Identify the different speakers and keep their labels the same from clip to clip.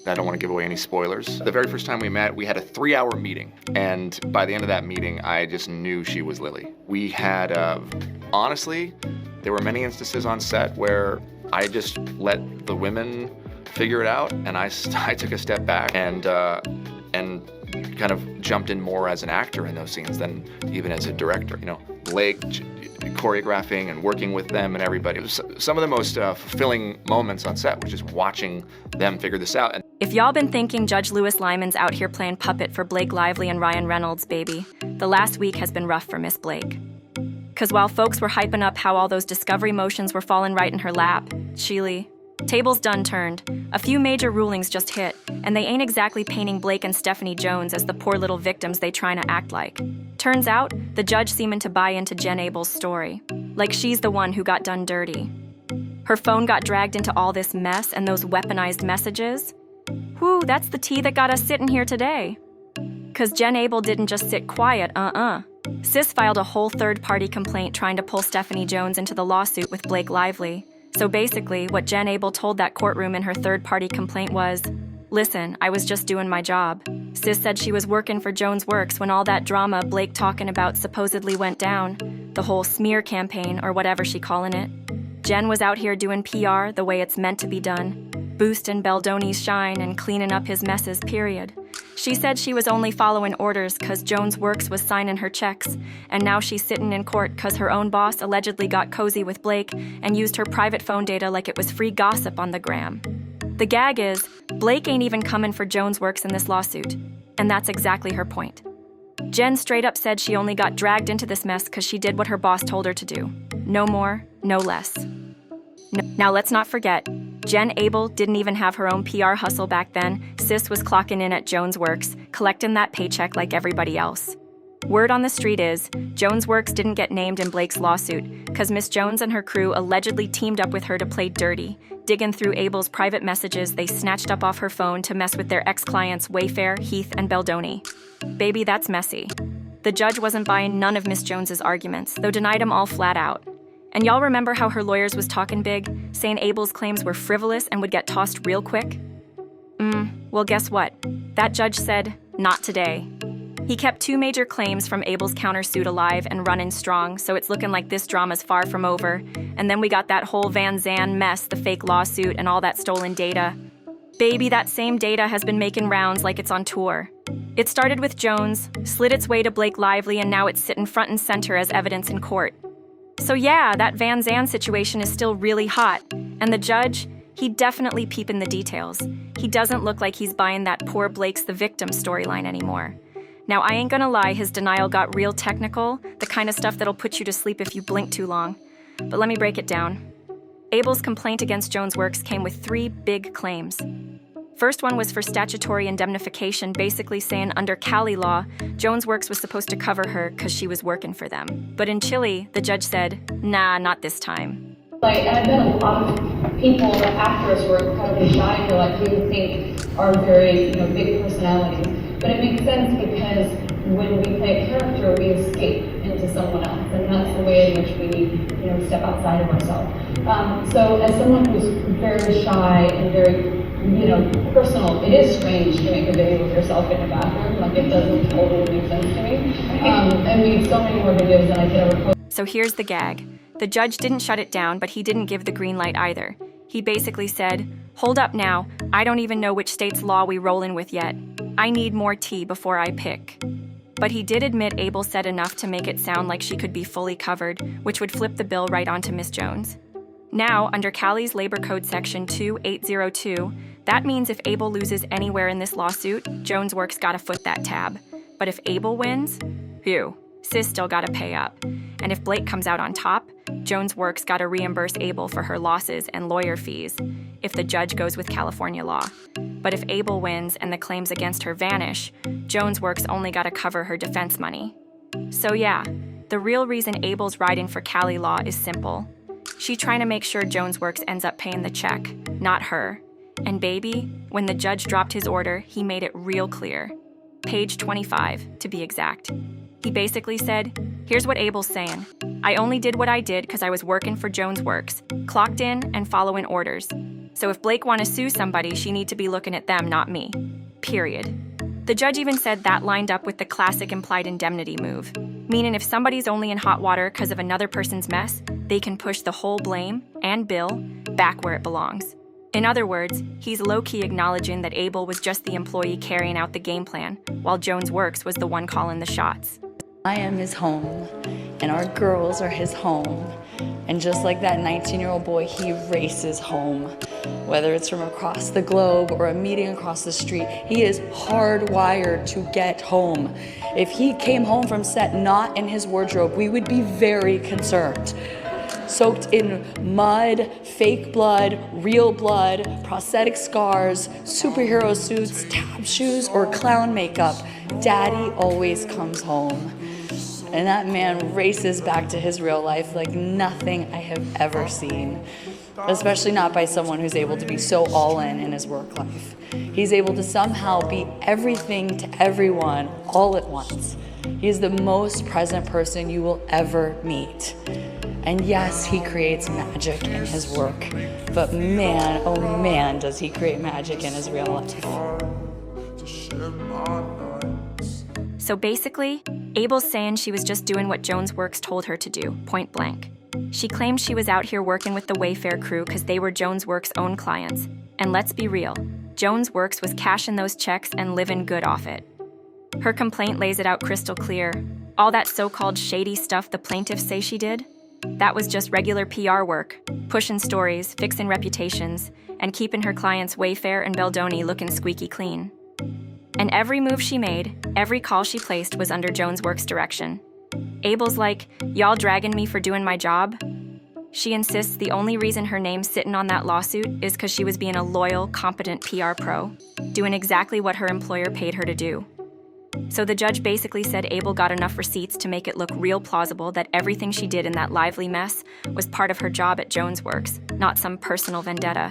Speaker 1: I don't want to give away any spoilers. The very first time we met, we had a 3-hour meeting. And by the end of that meeting, I just knew she was Lily. We had, honestly, there were many instances on set where I just let the women figure it out, and I took a step back and kind of jumped in more as an actor in those scenes than even as a director. You know, Blake choreographing and working with them and everybody. It was some of the most fulfilling moments on set, was just watching them figure this out.
Speaker 2: If y'all been thinking Judge Lewis Lyman's out here playing puppet for Blake Lively and Ryan Reynolds, baby, the last week has been rough for Miss Blake. Cause while folks were hyping up how all those Discovery motions were falling right in her lap, Sheely, tables done turned. A few major rulings just hit, and they ain't exactly painting Blake and Stephanie Jones as the poor little victims they trying to act like. Turns out, the judge seeming to buy into Jen Abel's story, like she's the one who got done dirty. Her phone got dragged into all this mess and those weaponized messages. Whew, that's the tea that got us sitting here today. Cause Jen Abel didn't just sit quiet, Sis filed a whole third-party complaint trying to pull Stephanie Jones into the lawsuit with Blake Lively. So basically, what Jen Abel told that courtroom in her third-party complaint was, "Listen, I was just doing my job." Sis said she was working for Jones Works when all that drama Blake talking about supposedly went down, the whole smear campaign or whatever she calling it. Jen was out here doing PR the way it's meant to be done, boosting Beldoni's shine and cleaning up his messes, period. She said she was only following orders cause Jones Works was signing her checks, and now she's sitting in court cause her own boss allegedly got cozy with Blake and used her private phone data like it was free gossip on the gram. The gag is, Blake ain't even coming for Jones Works in this lawsuit, and that's exactly her point. Jen straight up said she only got dragged into this mess cause she did what her boss told her to do. No more, no less. Now let's not forget, Jen Abel didn't even have her own PR hustle back then. Sis was clocking in at Jones Works, collecting that paycheck like everybody else. Word on the street is, Jones Works didn't get named in Blake's lawsuit, cause Miss Jones and her crew allegedly teamed up with her to play dirty, digging through Abel's private messages they snatched up off her phone to mess with their ex-clients Wayfair, Heath, and Beldoni. Baby, that's messy. The judge wasn't buying none of Miss Jones's arguments, though denied them all flat out. And y'all remember how her lawyers was talking big, saying Abel's claims were frivolous and would get tossed real quick? Well, guess what? That judge said, not today. He kept 2 major claims from Abel's countersuit alive and running strong, so it's looking like this drama's far from over. And then we got that whole Van Zandt mess, the fake lawsuit, and all that stolen data. Baby, that same data has been making rounds like it's on tour. It started with Jones, slid its way to Blake Lively, and now it's sitting front and center as evidence in court. So yeah, that Van Zandt situation is still really hot, and the judge, he definitely peeping the details. He doesn't look like he's buying that poor Blake's the victim storyline anymore. Now I ain't gonna lie, his denial got real technical, the kind of stuff that'll put you to sleep if you blink too long. But let me break it down. Abel's complaint against Jones Works came with 3 big claims. First one was for statutory indemnification, basically saying under Cali law, Jones Works was supposed to cover her because she was working for them. But in Chile, the judge said, nah, not this time.
Speaker 3: And I've met a lot of people, actors who are incredibly shy, who like you think are very, big personalities. But it makes sense because when we play a character, we escape into someone else, and that's the way in which we, step outside of ourselves. So as someone who's very shy and very personal, it is strange to make a video of yourself in a bathroom. Like, it doesn't totally make sense to me. And we have so many more videos than I could ever post.
Speaker 2: So here's the gag. The judge didn't shut it down, but he didn't give the green light either. He basically said, hold up now, I don't even know which state's law we roll in with yet. I need more tea before I pick. But he did admit Abel said enough to make it sound like she could be fully covered, which would flip the bill right onto Miss Jones. Now, under Cali's Labor Code Section 2802, that means if Abel loses anywhere in this lawsuit, Jones Works gotta foot that tab. But if Abel wins, phew, sis still gotta pay up. And if Blake comes out on top, Jones Works gotta reimburse Abel for her losses and lawyer fees, if the judge goes with California law. But if Abel wins and the claims against her vanish, Jones Works only gotta cover her defense money. So yeah, the real reason Abel's riding for Cali law is simple. She's trying to make sure Jones Works ends up paying the check, not her. And baby, when the judge dropped his order, he made it real clear. Page 25, to be exact. He basically said, here's what Abel's saying. I only did what I did because I was working for Jones Works, clocked in and following orders. So if Blake want to sue somebody, she need to be looking at them, not me. Period. The judge even said that lined up with the classic implied indemnity move, meaning if somebody's only in hot water because of another person's mess, they can push the whole blame and bill back where it belongs. In other words, he's low-key acknowledging that Abel was just the employee carrying out the game plan, while Jones Works was the one calling the shots.
Speaker 4: I am his home, and our girls are his home. And just like that 19-year-old boy, he races home. Whether it's from across the globe or a meeting across the street, he is hardwired to get home. If he came home from set not in his wardrobe, we would be very concerned. Soaked in mud, fake blood, real blood, prosthetic scars, superhero suits, tap shoes, or clown makeup, Daddy always comes home. And that man races back to his real life like nothing I have ever seen. Especially not by someone who's able to be so all in his work life. He's able to somehow be everything to everyone all at once. He is the most present person you will ever meet. And yes, he creates magic in his work, but man, oh man, does he create magic in his real life.
Speaker 2: So basically, Abel's saying she was just doing what Jones Works told her to do, point blank. She claimed she was out here working with the Wayfair crew because they were Jones Works' own clients. And let's be real, Jones Works was cashing those checks and living good off it. Her complaint lays it out crystal clear. All that so-called shady stuff the plaintiffs say she did, that was just regular PR work, pushing stories, fixing reputations, and keeping her clients Wayfair and Beldoni looking squeaky clean. And every move she made, every call she placed was under Jones Works' direction. Abel's like, y'all dragging me for doing my job? She insists the only reason her name's sitting on that lawsuit is because she was being a loyal, competent PR pro, doing exactly what her employer paid her to do. So the judge basically said Abel got enough receipts to make it look real plausible that everything she did in that lively mess was part of her job at Jones Works, not some personal vendetta.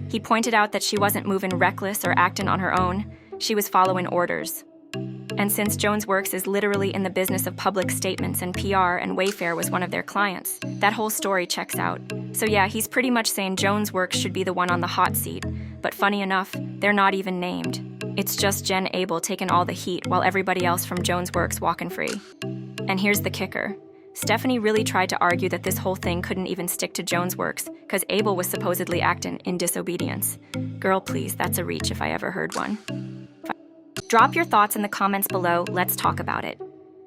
Speaker 2: He pointed out that she wasn't moving reckless or acting on her own. She was following orders. And since Jones Works is literally in the business of public statements and PR, and Wayfair was one of their clients, that whole story checks out. So yeah, he's pretty much saying Jones Works should be the one on the hot seat. But funny enough, they're not even named. It's just Jen Abel taking all the heat while everybody else from Jones Works walking free. And here's the kicker. Stephanie really tried to argue that this whole thing couldn't even stick to Jones Works because Abel was supposedly acting in disobedience. Girl, please, that's a reach if I ever heard one. Drop your thoughts in the comments below, let's talk about it.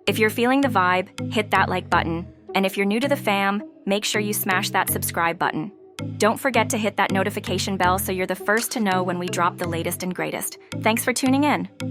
Speaker 2: If you're feeling the vibe, hit that like button. And if you're new to the fam, make sure you smash that subscribe button. Don't forget to hit that notification bell so you're the first to know when we drop the latest and greatest. Thanks for tuning in.